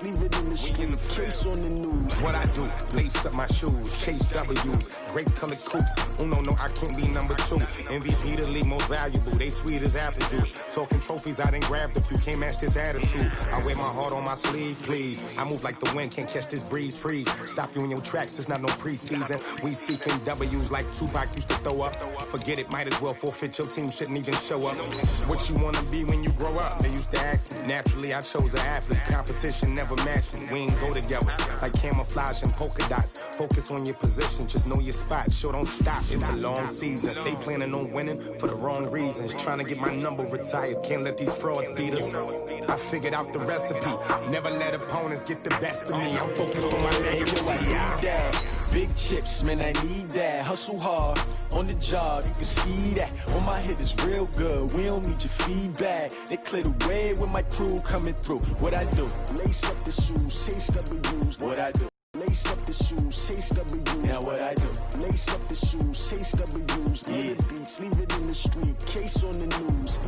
beats, leave it in the street, case on the news. What I do, lace up my shoes, chase W's, great colored coops. Oh no, I can't be number 2. MVP the league most valuable, they sweet as apple juice. Talking trophies, I didn't grab the few, can't match this attitude. I wear my heart on my sleeve, please. I move like the wind, can't catch this breeze, freeze. Stop you in your tracks, there's not no preseason. We seeking W's like Tupac used to throw up. Forget it, might as well forfeit, your team shouldn't even show up. What you wanna be when you grow up? They used to ask me. Naturally, I chose an athlete. Competition never matched me. We ain't go together like camouflage and polka dots. Focus on your position, just know your spot. Sure, don't stop. It's a long season. They planning on winning for the wrong reasons. Trying to get my number retired. Can't let these frauds beat us. I figured out the recipe. Never let opponents get the best of me. I'm focused on my legacy. Big chips, man, I need that. Hustle hard on the job, you can see that. On my head is real good, we don't need your feedback. They clear the way with my crew coming through. What I do? Lace up the shoes, chase W's. What I do? Lace up the shoes, chase W's. Now what I do? Lace up the shoes, chase W's. Yeah. Beats, leave it in the street, case on the news.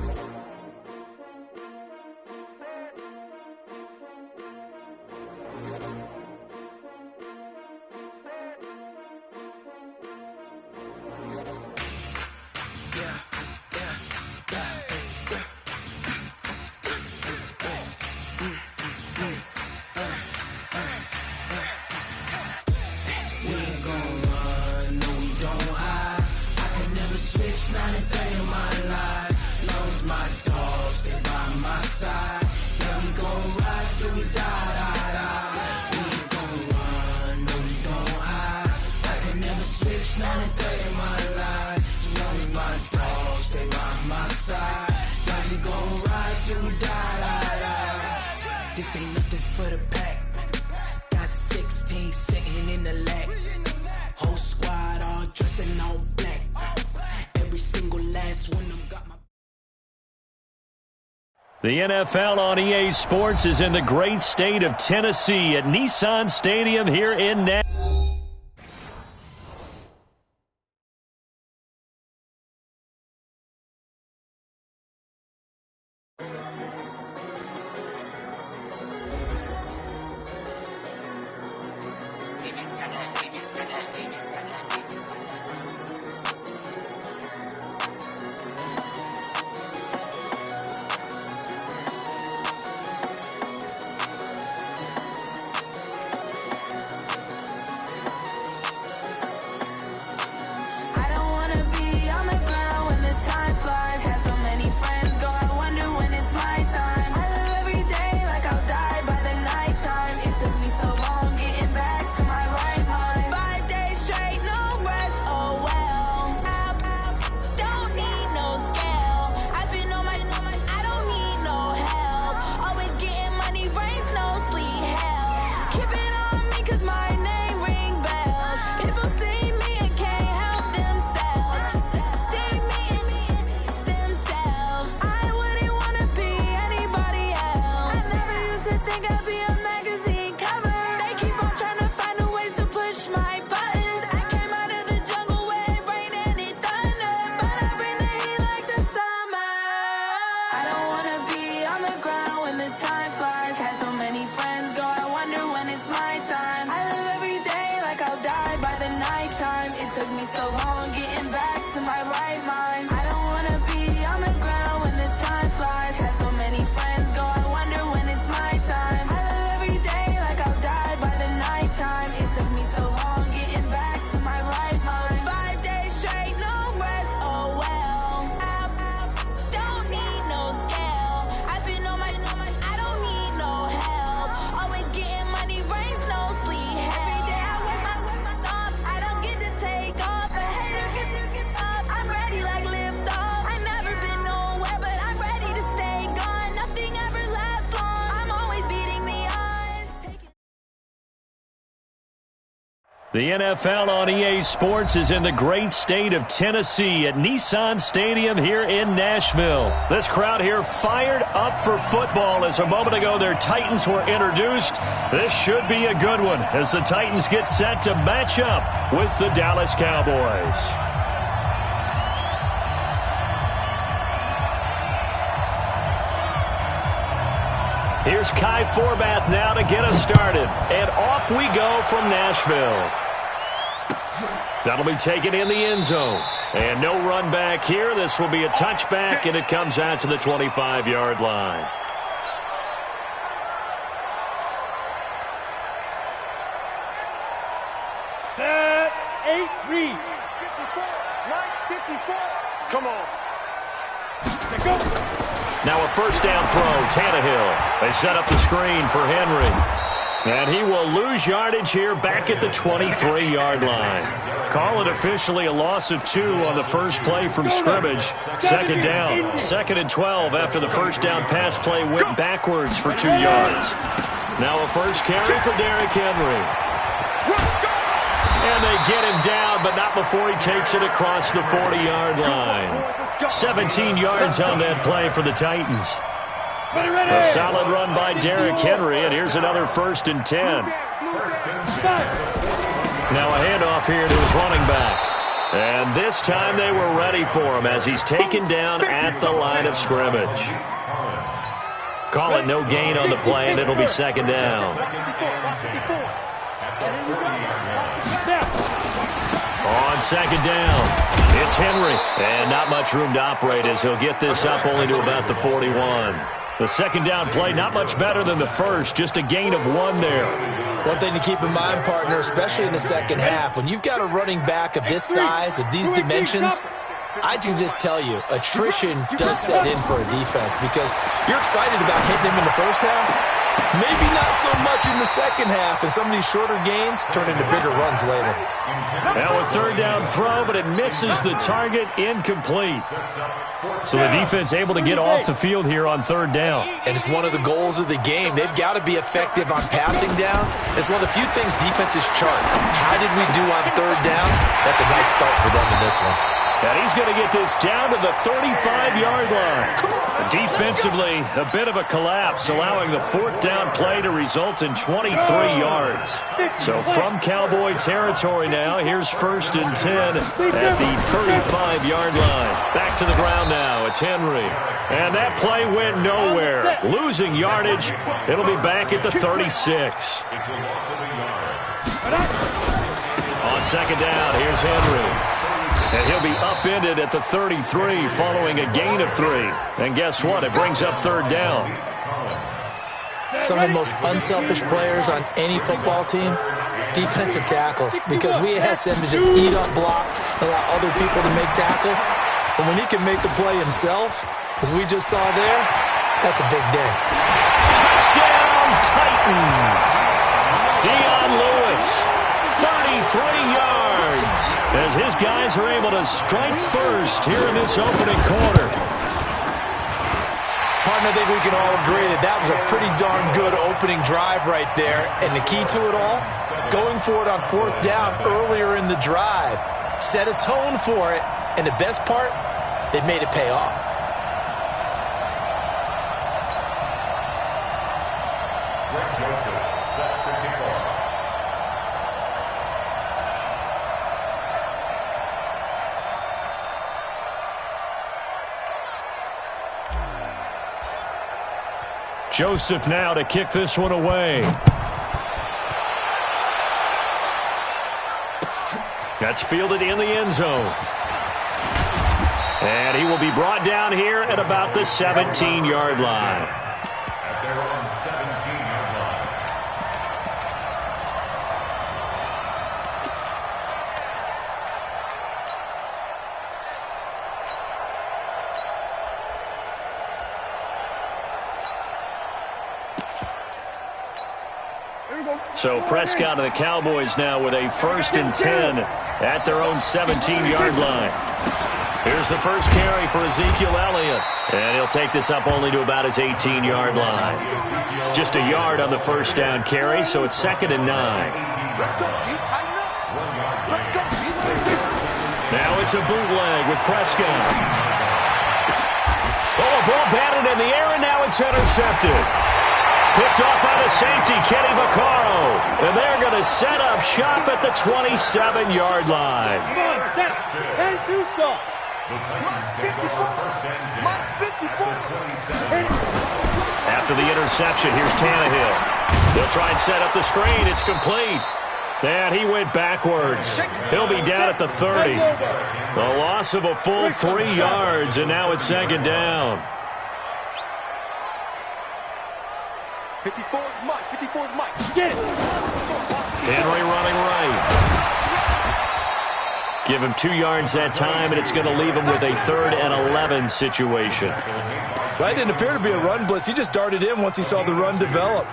This ain't nothing for the pack. Got 16 sitting in the lap. Whole squad all dressing all black. Every single last one of them got my... The NFL on EA Sports is in the great state of Tennessee at Nissan Stadium here in Nashville. The NFL on EA Sports is in the great state of Tennessee at Nissan Stadium here in Nashville. This crowd here fired up for football as a moment ago their Titans were introduced. This should be a good one as the Titans get set to match up with the Dallas Cowboys. Here's Kai Forbath now to get us started. And off we go from Nashville. That'll be taken in the end zone. And no run back here. This will be a touchback, and it comes out to the 25-yard line. Set, 8, read. 54. Come on. Go. Now a first down throw, Tannehill. They set up the screen for Henry. And he will lose yardage here back at the 23-yard line. Call it officially a loss of 2 on the first play from scrimmage. Second down. 2nd and 12 after the first down pass play went backwards for 2 yards. Now a first carry for Derrick Henry. And they get him down, but not before he takes it across the 40-yard line. 17 yards on that play for the Titans. A solid run by Derrick Henry, and here's another 1st and 10. Now a handoff here to his running back. And this time they were ready for him as he's taken down at the line of scrimmage. Call it no gain on the play, and it'll be 2nd down. On 2nd down, it's Henry. And not much room to operate as he'll get this up only to about the 41. The 2nd down play, not much better than the first, just a gain of 1 there. One thing to keep in mind, partner, especially in the second half, when you've got a running back of this size, of these dimensions, I can just tell you, attrition does set in for a defense because you're excited about hitting him in the first half. Maybe not so much in the second half, and some of these shorter gains turn into bigger runs later. Now a 3rd down throw, but it misses the target, incomplete. So the defense able to get off the field here on 3rd down. And it's one of the goals of the game. They've got to be effective on passing downs. It's one of the few things defenses chart. How did we do on 3rd down? That's a nice start for them in this one. And he's going to get this down to the 35-yard line. Defensively, a bit of a collapse, allowing the 4th down play to result in 23 yards. So from Cowboy territory now, here's 1st and 10 at the 35-yard line. Back to the ground now, it's Henry. And that play went nowhere. Losing yardage, it'll be back at the 36. On 2nd down, here's Henry. And he'll be upended at the 33 following a gain of 3. And guess what? It brings up 3rd down. Some of the most unselfish players on any football team, defensive tackles, because we ask them to just eat up blocks, allow other people to make tackles. But when he can make the play himself, as we just saw there, that's a big day. Touchdown, Titans! Dion Lewis, 33 yards, as his guys are able to strike first here in this opening quarter. Partner, I think we can all agree that that was a pretty darn good opening drive right there. And the key to it all, going for it on 4th down earlier in the drive. Set a tone for it, and the best part, they made it pay off. Joseph now to kick this one away. That's fielded in the end zone. And he will be brought down here at about the 17-yard line. So Prescott and the Cowboys now with a 1st and 10 at their own 17-yard line. Here's the first carry for Ezekiel Elliott. And he'll take this up only to about his 18-yard line. Just a yard on the first down carry, so it's 2nd and 9. Now it's a bootleg with Prescott. Oh, a ball batted in the air, and now it's intercepted. Picked off by the safety, Kenny Vaccaro. And they're going to set up shop at the 27-yard line. Come on, set. 10-2 stop. after the interception. Here's Tannehill. They'll try and set up the screen. It's complete. And he went backwards. He'll be down at the 30. A loss of a full 3 yards, and now it's second down. 54 is Mike. 54 is Mike. Get it. Henry running right. Give him 2 yards that time, and it's going to leave him with a 3rd and 11 situation. Well, that didn't appear to be a run blitz. He just darted in once he saw the run develop.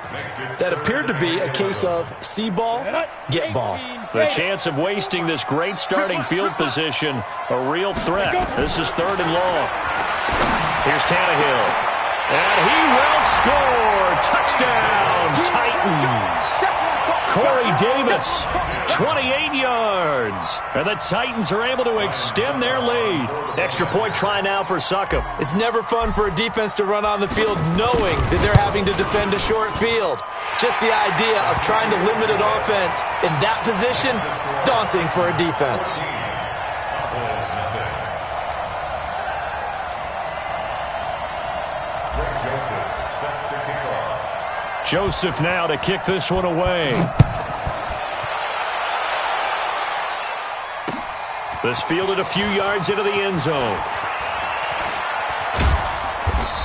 That appeared to be a case of see ball, get ball. The chance of wasting this great starting field position, a real threat. This is 3rd and long. Here's Tannehill. And he will score. Touchdown, Titans. Corey Davis, 28 yards. And the Titans are able to extend their lead. Extra point try now for Succop. It's never fun for a defense to run on the field knowing that they're having to defend a short field. Just the idea of trying to limit an offense in that position, daunting for a defense. Joseph now to kick this one away. This fielded a few yards into the end zone.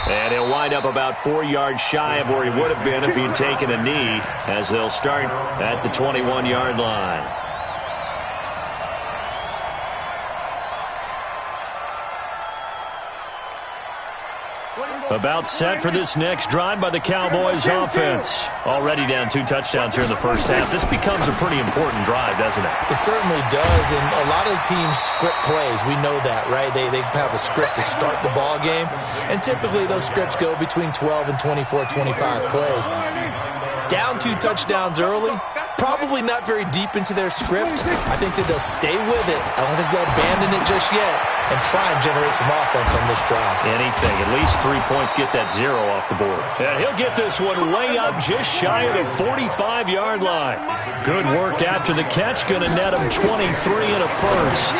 And he'll wind up about 4 yards shy of where he would have been if he had taken a knee, as they'll start at the 21-yard line. About set for this next drive by the Cowboys offense. Already down 2 touchdowns here in the first half. This becomes a pretty important drive, doesn't it? It certainly does, and a lot of teams script plays. We know that, right? They have a script to start the ball game, and typically those scripts go between 12 and 24, 25 plays. Down 2 touchdowns early, probably not very deep into their script. I think that they'll stay with it. I don't think they'll abandon it just yet and try and generate some offense on this drive. Anything. At least 3 points, get that 0 off the board. And he'll get this one way up just shy of the 45-yard line. Good work after the catch. Going to net him 23 and a first.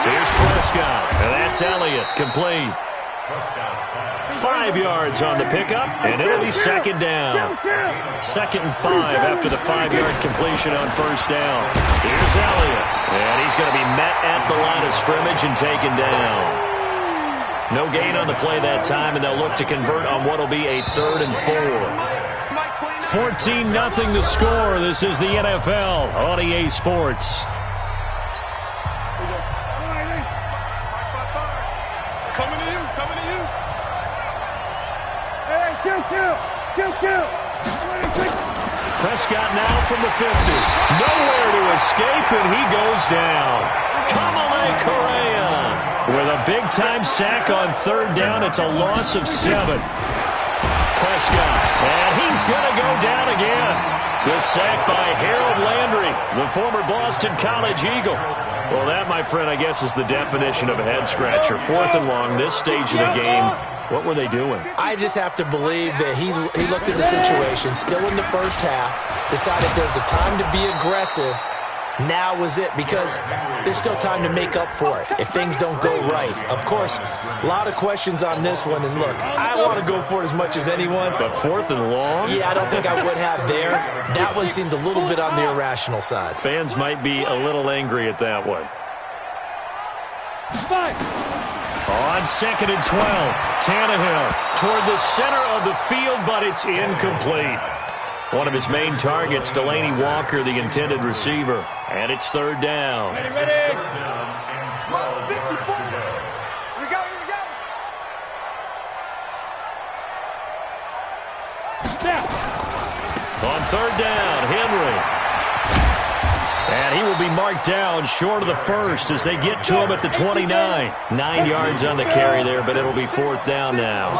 Here's Prescott. And that's Elliott. Complete. 5 yards on the pickup, and it'll be second down. 2nd and 5 after the 5-yard completion on first down. Here's Elliott, and he's going to be met at the line of scrimmage and taken down. No gain on the play that time, and they'll look to convert on what will be a 3rd and 4. 14-0 the score. This is the NFL on EA Sports. Prescott now from the 50. Nowhere to escape, and he goes down. Kamale Correa with a big-time sack on 3rd down. It's a loss of 7. Prescott, and he's going to go down again. The sack by Harold Landry, the former Boston College Eagle. Well, that, my friend, I guess is the definition of a head-scratcher. 4th and long, this stage of the game. What were they doing? I just have to believe that he looked at the situation, still in the first half, decided there was a time to be aggressive. Now was it, because there's still time to make up for it if things don't go right. Of course, a lot of questions on this one, and look, I want to go for it as much as anyone. But 4th and long? Yeah, I don't think I would have there. That one seemed a little bit on the irrational side. Fans might be a little angry at that one. On 2nd and 12, Tannehill toward the center of the field, but it's incomplete. One of his main targets, Delaney Walker, the intended receiver. And it's 3rd down. Ready. 54. Here we go. Snap. On 3rd down, Henry. And he will be marked down short of the first as they get to him at the 29. 9 yards on the carry there, but it'll be 4th down now.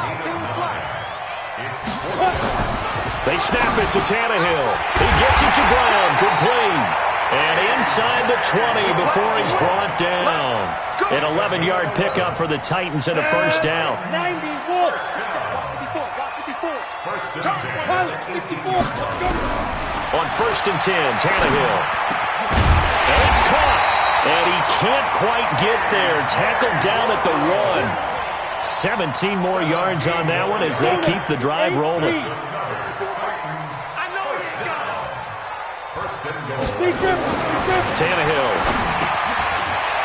They snap it to Tannehill. He gets it to Brown, complete. And inside the 20 before he's brought down. An 11-yard pickup for the Titans and a first down. 91. 54. On 1st and 10, Tannehill. And it's caught. And he can't quite get there. Tackled down at the 1. 17 more yards on that one as they keep the drive rolling. Tannehill.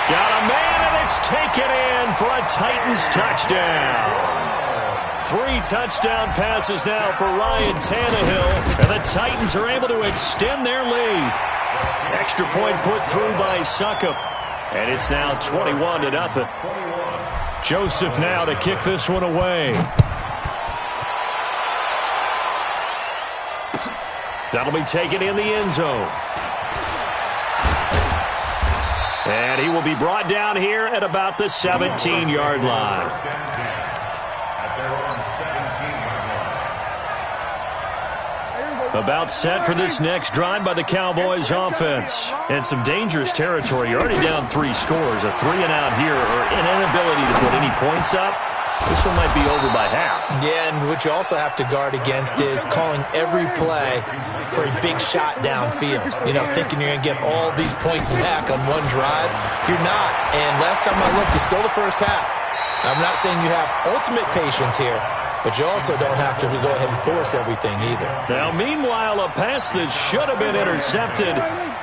Got a man, and it's taken in for a Titans touchdown. 3 touchdown passes now for Ryan Tannehill, and the Titans are able to extend their lead. Extra point put through by Succop, and it's now 21-0. Joseph now to kick this one away. That'll be taken in the end zone. And he will be brought down here at about the 17-yard line. About set for this next drive by the Cowboys offense. And some dangerous territory. You're already down 3 scores. A 3-and-out here, or an inability to put any points up. This one might be over by half. Yeah, and what you also have to guard against is calling every play for a big shot downfield. You know, thinking you're going to get all these points back on one drive. You're not. And last time I looked, it's still the first half. I'm not saying you have ultimate patience here, but you also don't have to go ahead and force everything either. Now, meanwhile, a pass that should have been intercepted,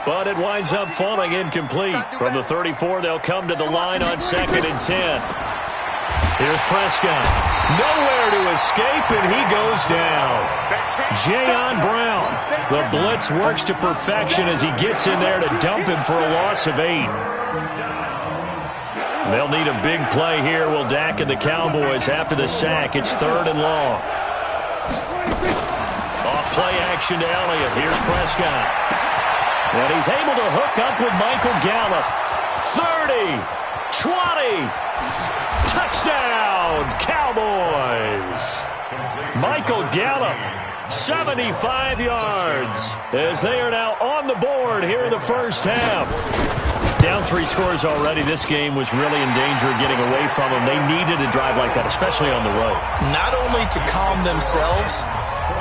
but it winds up falling incomplete. From the 34, they'll come to the line on 2nd and 10. Here's Prescott. Nowhere to escape, and he goes down. Jayon Brown. The blitz works to perfection as he gets in there to dump him for a loss of 8. They'll need a big play here, will Dak and the Cowboys after the sack. It's 3rd and long. Off play action to Elliott. Here's Prescott. And he's able to hook up with Michael Gallup. 30, 20, touchdown, Cowboys. Michael Gallup, 75 yards, as they are now on the board here in the first half. Down 3 scores already. This game was really in danger of getting away from them. They needed a drive like that, especially on the road. Not only to calm themselves,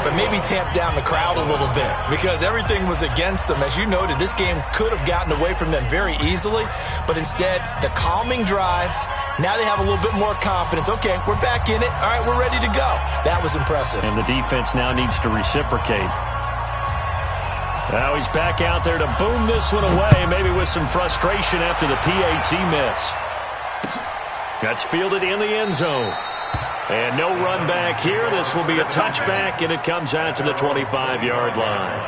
but maybe tamp down the crowd a little bit, because everything was against them. As you noted, this game could have gotten away from them very easily, but instead, the calming drive, now they have a little bit more confidence. Okay, we're back in it. All right, we're ready to go. That was impressive. And the defense now needs to reciprocate. Now he's back out there to boom this one away, maybe with some frustration after the PAT miss. That's fielded in the end zone. And no run back here. This will be a touchback, and it comes out to the 25-yard line.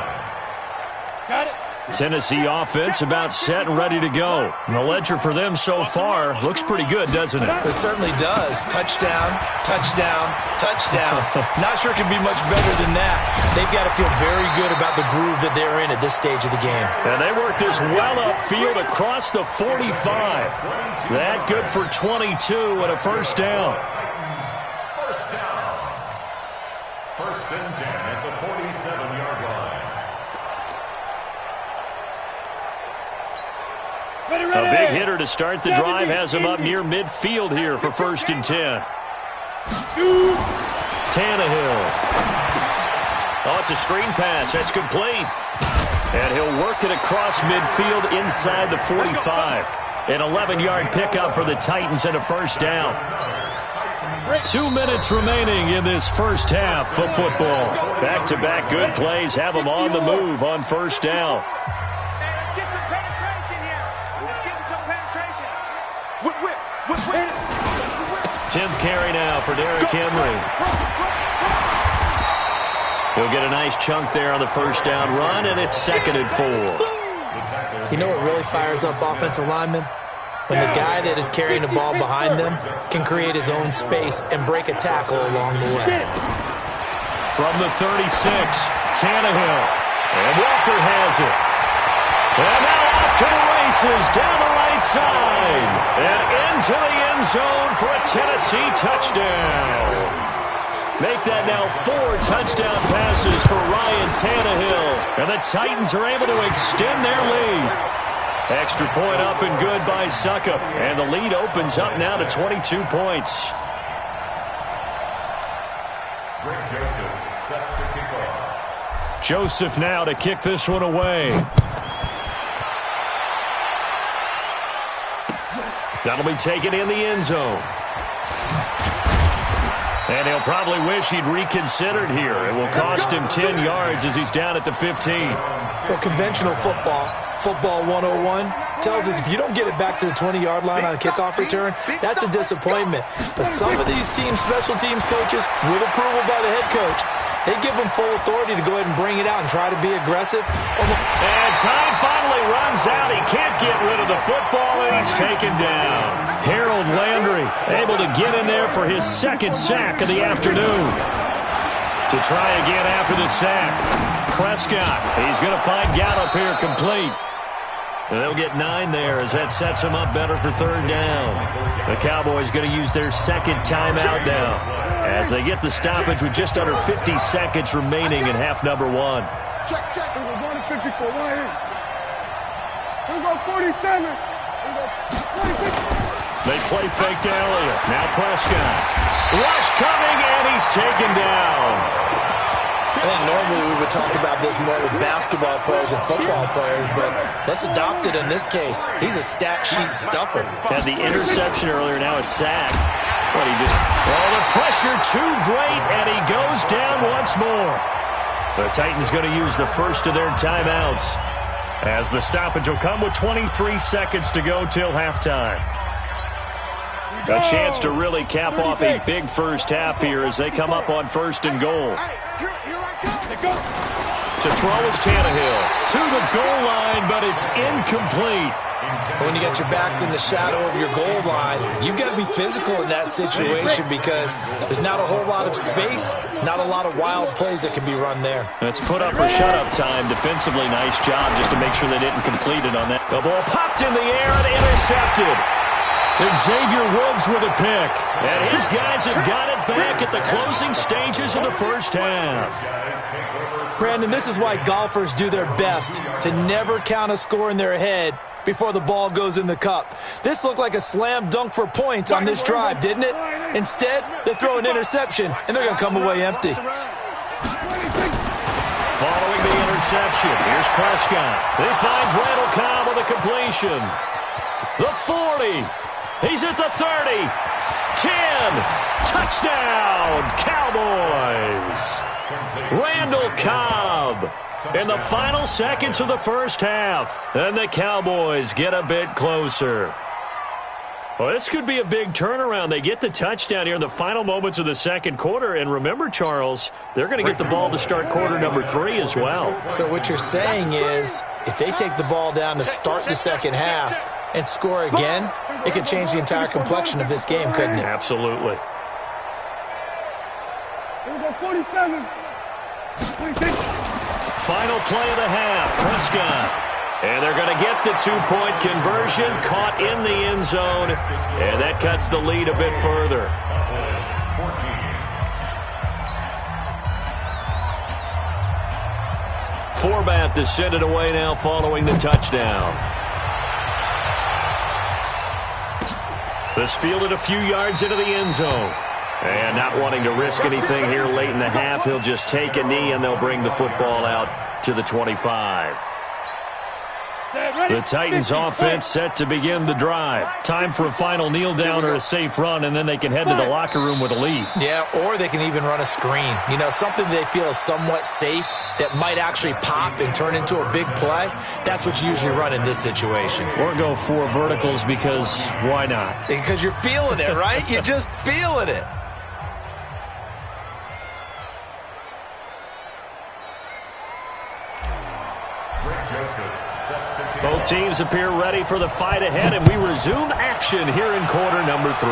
Got it. Tennessee offense about set and ready to go. And the ledger for them so far looks pretty good, doesn't it? It certainly does. Touchdown, touchdown, touchdown. Not sure it can be much better than that. They've got to feel very good about the groove that they're in at this stage of the game. And they work this well upfield across the 45. That good for 22 and a first down. First and 10 at the 47-yard line. A big hitter to start the drive has him up near midfield here for 1st and 10. Tannehill. Oh, it's a screen pass. That's complete. And he'll work it across midfield inside the 45. An 11-yard pickup for the Titans and a first down. 2 minutes remaining in this first half of football. Back-to-back good plays have them on the move on first down. Let's get some penetration here. Let's get some penetration. Whip. 10th carry now for Derrick Henry. He'll get a nice chunk there on the first down run, and it's 2nd and 4. You know what really fires up offensive linemen? When the guy that is carrying the ball behind them can create his own space and break a tackle along the way. From the 36, Tannehill. And Walker has it. And now off to the races down the right side. And into the end zone for a Tennessee touchdown. Make that now 4 touchdown passes for Ryan Tannehill. And the Titans are able to extend their lead. Extra point up and good by Succop. And the lead opens up now to 22 points. Greg Joseph set to kick off. Joseph now to kick this one away. That'll be taken in the end zone. And he'll probably wish he'd reconsidered here. It will cost him 10 yards as he's down at the 15. Well, conventional football 101, tells us if you don't get it back to the 20-yard line on a kickoff return, that's a disappointment. But some of these teams, special teams coaches, with approval by the head coach, they give them full authority to go ahead and bring it out and try to be aggressive. And time finally runs out. He can't get rid of the football, and he's taken down. Harold Landry able to get in there for his second sack of the afternoon. To try again after the sack. Prescott, he's going to find Gallup here complete. And they'll get 9 there as that sets them up better for third down. The Cowboys going to use their second timeout now as they get the stoppage with just under 50 seconds remaining in half number 1. Check. It was 154. Right here. Here we go 47. Here we go 46. They play fake to Elliott. Now Prescott. Rush coming, and he's taken down. I think normally we would talk about this more with basketball players and football players, but let's adopt it in this case. He's a stat sheet stuffer. Had the interception earlier, now a sack. But he just, the pressure too great, and he goes down once more. The Titans going to use the first of their timeouts as the stoppage will come with 23 seconds to go till halftime. A chance to really cap off a big first half here as they come up on first and goal. To throw is Tannehill. To the goal line, but it's incomplete. When you got your backs in the shadow of your goal line, you've got to be physical in that situation because there's not a whole lot of space, not a lot of wild plays that can be run there. That's put up or shut up time. Defensively, nice job just to make sure they didn't complete it on that. The ball popped in the air and intercepted. Xavier Woods with a pick. And his guys have got it back at the closing stages of the first half. Brandon, this is why golfers do their best to never count a score in their head before the ball goes in the cup. This looked like a slam dunk for points on this drive, didn't it? Instead, they throw an interception, and they're going to come away empty. Following the interception, here's Prescott. He finds Randall Cobb with a completion. The 40. He's at the 30. 10. Touchdown, Cowboys. Randall Cobb in the final seconds of the first half. And the Cowboys get a bit closer. Well, this could be a big turnaround. They get the touchdown here in the final moments of the second quarter. And remember, Charles, they're going to get the ball to start quarter number 3 as well. So what you're saying is if they take the ball down to start the second half and score again, it could change the entire complexion of this game, couldn't it? Absolutely. Here we go 47. 26. Final play of the half, Prescott. And they're going to get the 2-point conversion, caught in the end zone, and that cuts the lead a bit further. Forbath to send it away now following the touchdown. This fielded a few yards into the end zone. And not wanting to risk anything here late in the half, he'll just take a knee and they'll bring the football out to the 25. The Titans offense set to begin the drive. Time for a final kneel down or a safe run, and then they can head to the locker room with a lead. Yeah, or they can even run a screen. You know, something they feel is somewhat safe that might actually pop and turn into a big play. That's what you usually run in this situation. Or go 4 verticals because why not? Because you're feeling it, right? You're just feeling it. Both teams appear ready for the fight ahead, and we resume action here in quarter number 3.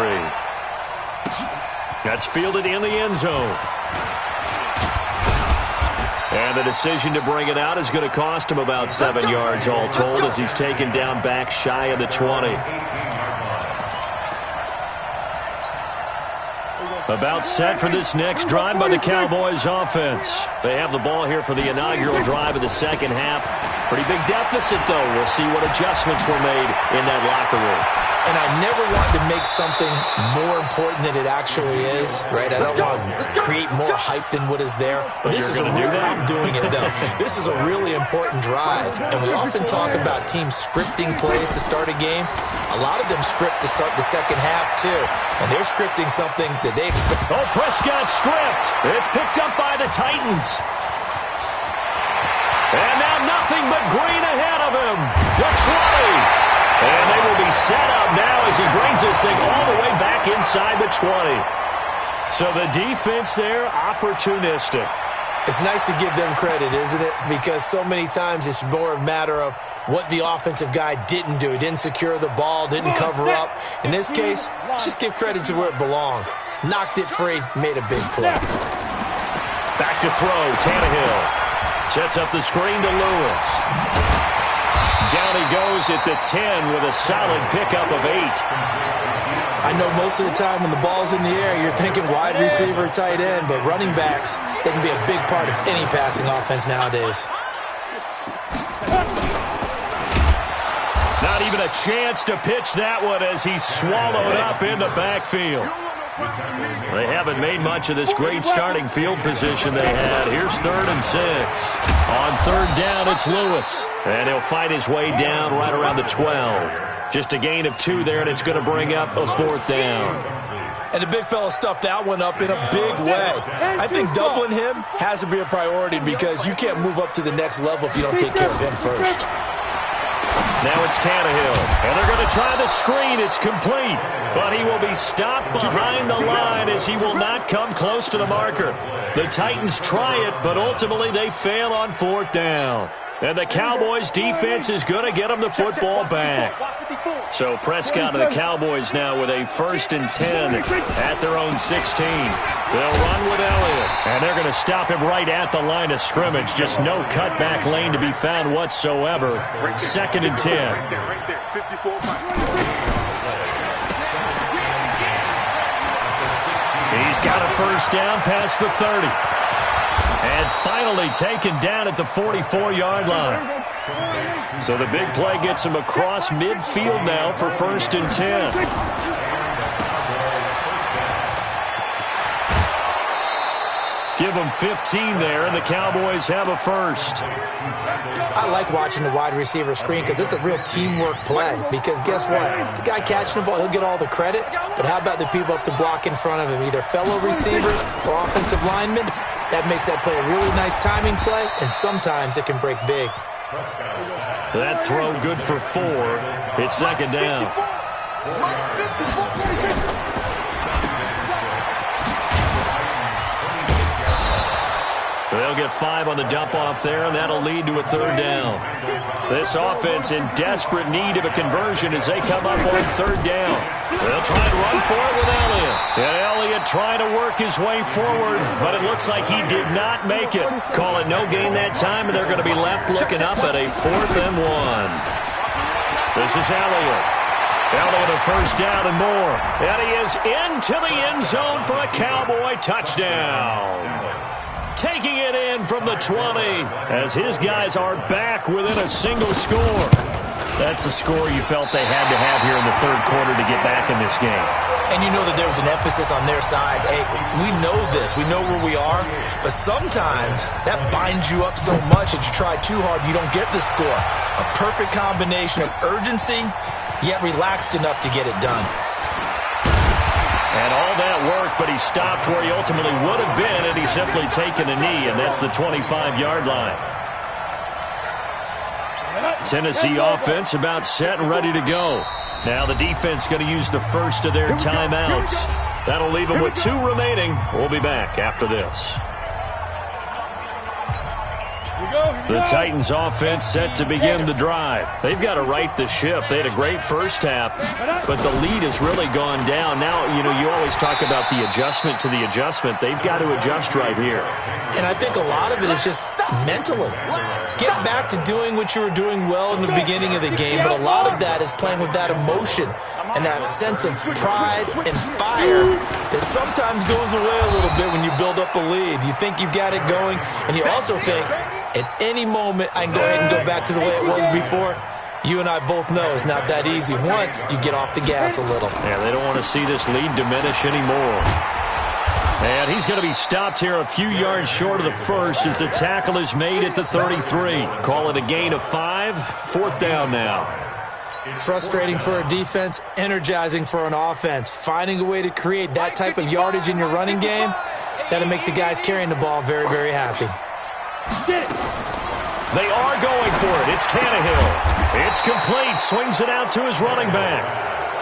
That's fielded in the end zone. And the decision to bring it out is going to cost him about 7 yards all told as he's taken down back shy of the 20. About set for this next drive by the Cowboys offense. They have the ball here for the inaugural drive of the second half. Pretty big deficit, though. We'll see what adjustments were made in that locker room. and I never want to make something more important than it actually is, right? I don't want to create more hype than what is there. But this is I'm doing it, though. This is a really important drive, and we often talk about teams scripting plays to start a game. A lot of them script to start the second half, too, and they're scripting something that they expect. Oh, Prescott stripped. It's picked up by the Titans. And now nothing but green ahead of him. The 20. And they will be set up now as he brings this thing all the way back inside the 20. So the defense there, opportunistic. It's nice to give them credit, isn't it? Because so many times it's more a matter of what the offensive guy didn't do. He didn't secure the ball, didn't cover up. In this case, let's just give credit to where it belongs. Knocked it free, made a big play. Back to throw, Tannehill. Sets up the screen to Lewis. Down he goes at the 10 with a solid pickup of 8. I know most of the time when the ball's in the air, you're thinking wide receiver, tight end, but running backs, they can be a big part of any passing offense nowadays. Not even a chance to pitch that one as he's swallowed up in the backfield. They haven't made much of this great starting field position they had. Here's 3rd and 6. On 3rd down, it's Lewis. And he'll fight his way down right around the 12. Just a gain of 2 there, and it's going to bring up a 4th down. And the big fella stuffed that one up in a big way. I think doubling him has to be a priority because you can't move up to the next level if you don't take care of him first. Now it's Tannehill, and they're going to try the screen. It's complete, but he will be stopped behind the line as he will not come close to the marker. The Titans try it, but ultimately they fail on 4th down. And the Cowboys' defense is going to get them the football back. So Prescott and the Cowboys now with a 1st and 10 at their own 16. They'll run with Elliott, and they're going to stop him right at the line of scrimmage. Just no cutback lane to be found whatsoever. 2nd and 10. He's got a 1st down past the 30. And finally taken down at the 44-yard line. So the big play gets him across midfield now for 1st and 10. Give them 15 there, and the Cowboys have a 1st. I like watching the wide receiver screen because it's a real teamwork play. Because guess what? The guy catching the ball, he'll get all the credit. But how about the people up to block in front of him, either fellow receivers or offensive linemen? That makes that play a really nice timing play, and sometimes it can break big. That throw good for 4. It's 2nd down. They'll get 5 on the dump-off there, and that'll lead to a 3rd down. This offense in desperate need of a conversion as they come up on 3rd down. They'll try and run for it with Elliott. And Elliott trying to work his way forward, but it looks like he did not make it. Call it no gain that time, and they're going to be left looking up at a 4th and 1. This is Elliott. Elliott a 1st down and more. And he is into the end zone for a Cowboy touchdown. Taking it in from the 20 as his guys are back within a single score. That's a score you felt they had to have here in the 3rd quarter to get back in this game. And you know that there was an emphasis on their side. Hey, we know this. We know where we are. But sometimes that binds you up so much that you try too hard, you don't get the score. A perfect combination of urgency, yet relaxed enough to get it done. And all that work, but he stopped where he ultimately would have been, and he's simply taken a knee, and that's the 25-yard line. Tennessee offense about set and ready to go. Now the defense going to use the first of their timeouts. That'll leave them with 2 remaining. We'll be back after this. The Titans offense set to begin the drive. They've got to right the ship. They had a great first half, but the lead has really gone down. Now, you always talk about the adjustment to the adjustment. They've got to adjust right here. And I think a lot of it is just mentally. Get back to doing what you were doing well in the beginning of the game, but a lot of that is playing with that emotion and that sense of pride and fire that sometimes goes away a little bit when you build up a lead. You think you've got it going, and you also think, at any moment, I can go ahead and go back to the way it was before. You and I both know it's not that easy once you get off the gas a little. Yeah, they don't want to see this lead diminish anymore. And he's going to be stopped here a few yards short of the first as the tackle is made at the 33. Call it a gain of 5. 4th down now. Frustrating for a defense, energizing for an offense. Finding a way to create that type of yardage in your running game, that'll make the guys carrying the ball very, very happy. They are going for it. It's Tannehill. It's complete. Swings it out to his running back.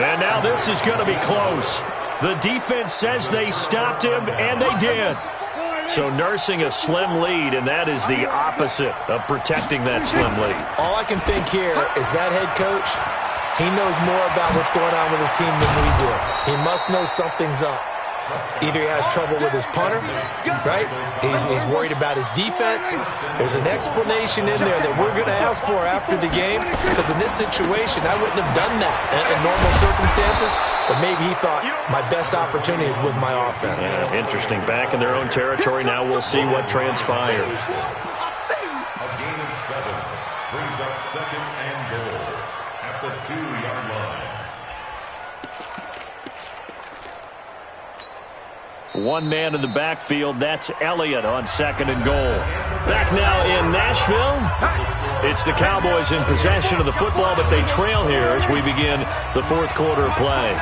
And now this is going to be close. The defense says they stopped him, and they did. So nursing a slim lead, and that is the opposite of protecting that slim lead. All I can think here is that head coach, he knows more about what's going on with his team than we do. He must know something's up. Either he has trouble with his punter, right? He's worried about his defense. There's an explanation in there that we're going to ask for after the game, because in this situation, I wouldn't have done that in normal circumstances, but maybe he thought my best opportunity is with my offense. Yeah, interesting. Back in their own territory. Now we'll see what transpires. A gain of 7 brings up 2nd and goal at the 2-yard line. One man in the backfield, that's Elliott on 2nd and goal. Back now in Nashville. It's the Cowboys in possession of the football, but they trail here as we begin the 4th quarter of play.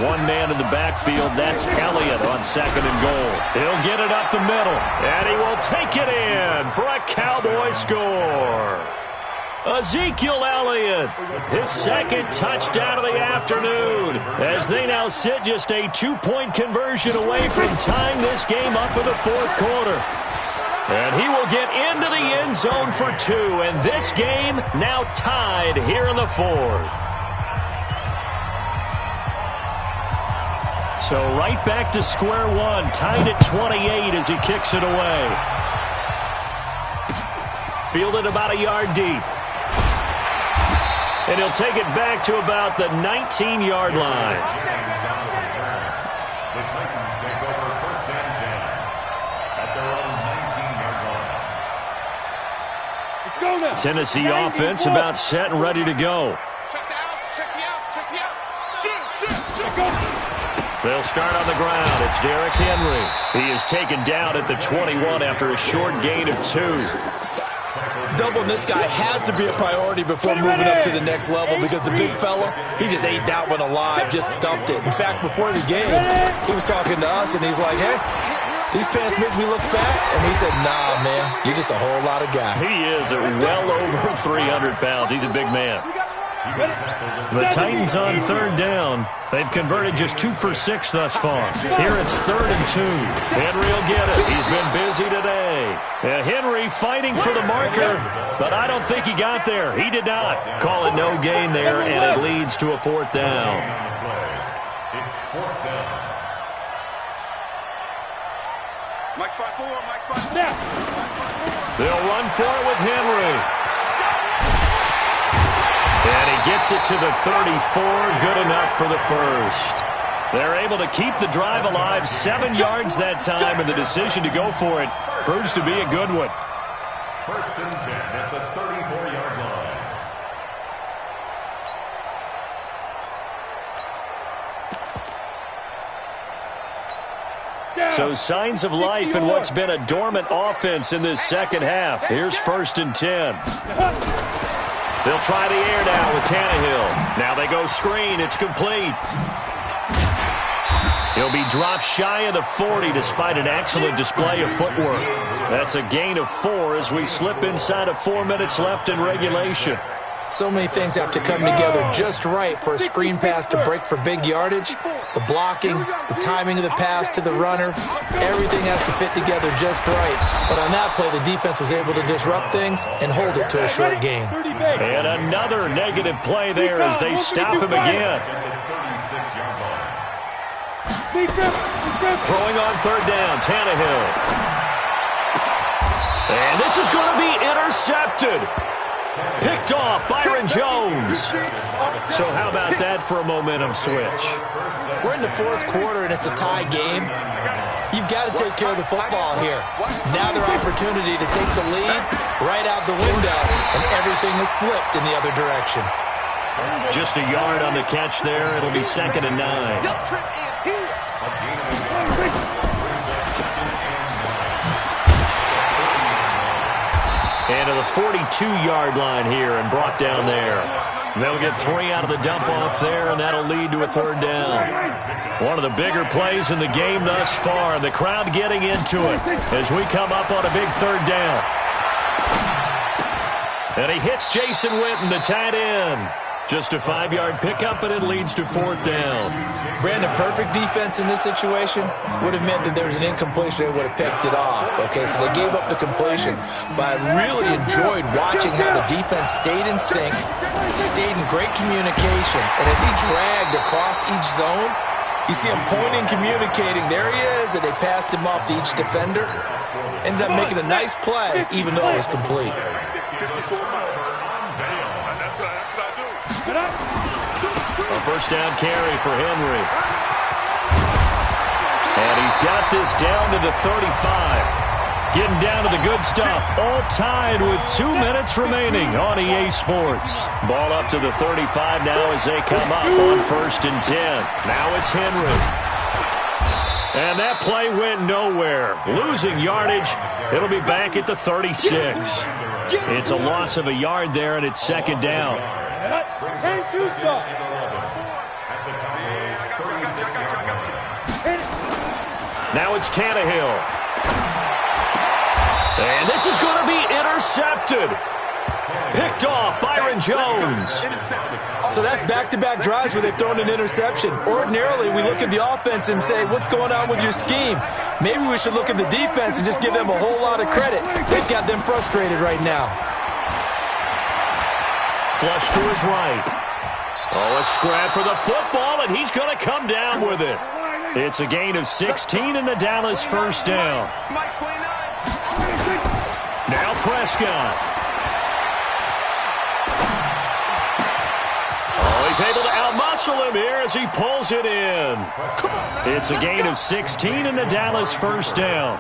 One man in the backfield, that's Elliott on 2nd and goal. He'll get it up the middle, and he will take it in for a Cowboy score. Ezekiel Elliott, his 2nd touchdown of the afternoon, as they now sit just a 2-point conversion away from tying this game up in the 4th quarter. And he will get into the end zone for 2, and this game now tied here in the 4th. So right back to square one, tied at 28 as he kicks it away. Fielded about a yard deep. And he'll take it back to about the 19-yard line. The Titans take over 1st and 10 at their own 19-yard line. Let's go now. Tennessee offense about set and ready to go. They'll start on the ground. It's Derrick Henry. He is taken down at the 21 after a short gain of 2. Doubling this guy has to be a priority before moving up to the next level, because the big fella, he just ate that one alive, just stuffed it. In fact, before the game, he was talking to us, and he's like, hey, these pants make me look fat. And we said, nah, man, you're just a whole lot of guy. He is well over 300 pounds. He's a big man. The Titans on 3rd down. They've converted just 2 for 6 thus far. Here it's 3rd and 2. Henry will get it. He's been busy today. Henry fighting for the marker, but I don't think he got there. He did not. Call it no gain there, and it leads to a 4th down. It's 4th down. Mike spot 4, Mike spot 4. They'll run for it with Henry. And he gets it to the 34, good enough for the first. They're able to keep the drive alive, 7 yards that time, and the decision to go for it proves to be a good one. 1st and 10 at the 34-yard line. So signs of life in what's been a dormant offense in this 2nd half. Here's 1st and 10. They'll try the air now with Tannehill. Now they go screen. It's complete. He'll be dropped shy of the 40 despite an excellent display of footwork. That's a gain of 4 as we slip inside of 4 minutes left in regulation. So many things have to come together just right for a screen pass to break for big yardage. The blocking, the timing of the pass to the runner, everything has to fit together just right. But on that play, the defense was able to disrupt things and hold it to a short gain. And another negative play there as they stop him again. Throwing on 3rd down, Tannehill. And this is going to be intercepted. Picked off, Byron Jones. So how about that for a momentum switch? We're in the 4th quarter, and it's a tie game. You've got to take care of the football here. Now their opportunity to take the lead right out the window, and everything is flipped in the other direction. Just a yard on the catch there. It'll be 2nd and 9. And to the 42-yard line here and brought down there. They'll get 3 out of the dump-off there, and that'll lead to a 3rd down. One of the bigger plays in the game thus far, and the crowd getting into it as we come up on a big 3rd down. And he hits Jason Witten, the tight end. Just a 5-yard pickup, and it leads to 4th down. Brandon, perfect defense in this situation would have meant that there was an incompletion. They would have picked it off. Okay, so they gave up the completion. But I really enjoyed watching how the defense stayed in sync, stayed in great communication. And as he dragged across each zone, you see him pointing, communicating. There he is, and they passed him off to each defender. Ended up making a nice play, even though it was complete. A 1st down carry for Henry. And he's got this down to the 35. Getting down to the good stuff. All tied with 2 minutes remaining on EA Sports. Ball up to the 35 now as they come up on 1st and 10. Now it's Henry. And that play went nowhere. Losing yardage. It'll be back at the 36. It's a loss of a yard there, and it's 2nd down. Now it's Tannehill. And this is going to be intercepted. Picked off Byron Jones. So that's back-to-back drives where they've thrown an interception. Ordinarily, we look at the offense and say, what's going on with your scheme? Maybe we should look at the defense and just give them a whole lot of credit. They've got them frustrated right now. Flush to his right. Oh, a scrap for the football, and he's going to come down with it. It's a gain of 16 in the Dallas 1st down. Now Prescott. Oh, he's able to outmuscle him here as he pulls it in. It's a gain of 16 in the Dallas 1st down.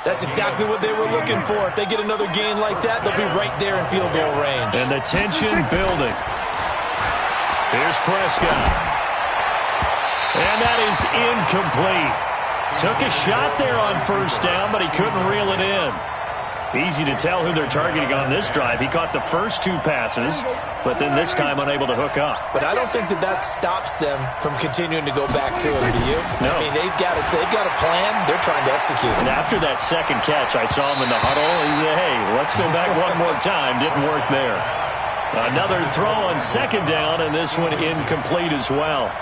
That's exactly what they were looking for. If they get another gain like that, they'll be right there in field goal range. And the tension building. Here's Prescott. And that is incomplete. Took a shot there on 1st down, but he couldn't reel it in. Easy to tell who they're targeting on this drive. He caught the first 2 passes, but then this time unable to hook up. But I don't think that stops them from continuing to go back to him, do you? No. I mean, they've got a plan. They're trying to execute it. And after that 2nd catch, I saw him in the huddle. He said, hey, let's go back one more time. Didn't work there. Another throw on 2nd down, and this one incomplete as well.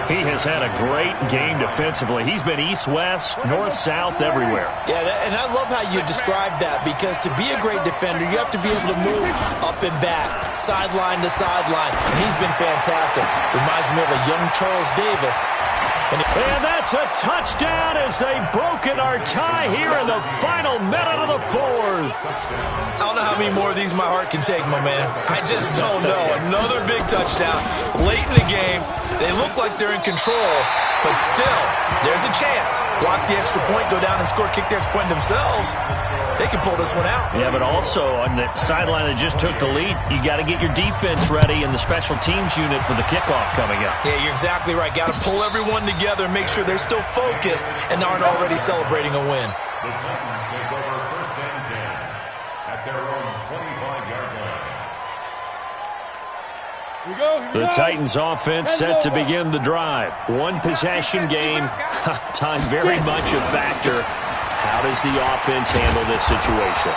He has had a great game defensively. He's been east-west, north-south, everywhere. Yeah, and I love how you describe that, because to be a great defender, you have to be able to move up and back, sideline to sideline, and he's been fantastic. Reminds me of a young Charles Davis. And that's a touchdown as they've broken our tie here in the final minute of the 4th. I don't know how many more of these my heart can take, my man. I just don't know. Another big touchdown late in the game. They look like they're in control, but still, there's a chance. Block the extra point, go down and score, kick the extra point themselves. They can pull this one out. Yeah, but also on the sideline that just took the lead, you got to get your defense ready and the special teams unit for the kickoff coming up. Yeah, you're exactly right. Got to pull everyone together and make sure they're still focused and aren't already celebrating a win. The Titans take over 1st and 10 at their own 25-yard line. The Titans offense set to begin the drive. 1 possession game. Time very much a factor. How does the offense handle this situation?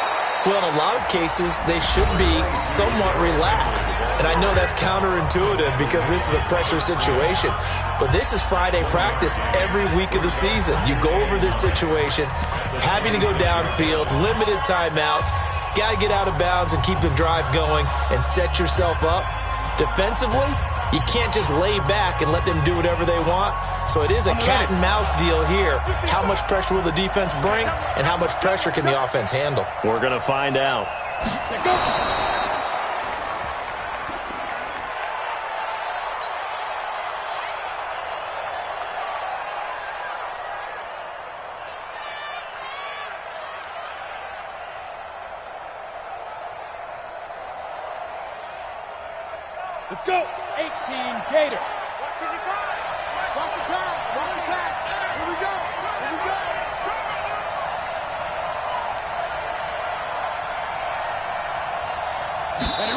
Well, in a lot of cases, they should be somewhat relaxed. And I know that's counterintuitive because this is a pressure situation. But this is Friday practice every week of the season. You go over this situation, having to go downfield, limited timeouts, got to get out of bounds and keep the drive going and set yourself up. Defensively, you can't just lay back and let them do whatever they want. So it is a cat and mouse deal here. How much pressure will the defense bring, and how much pressure can the offense handle? We're going to find out. Let's go. 18 Gator. Watch the pass. Watch the pass. Here we go. Here we go. Ready,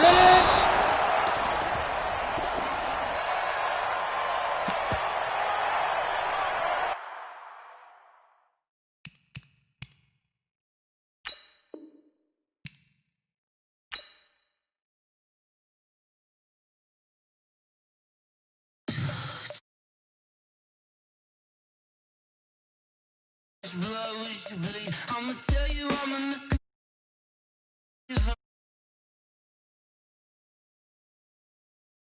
ready. I'ma tell you I'm a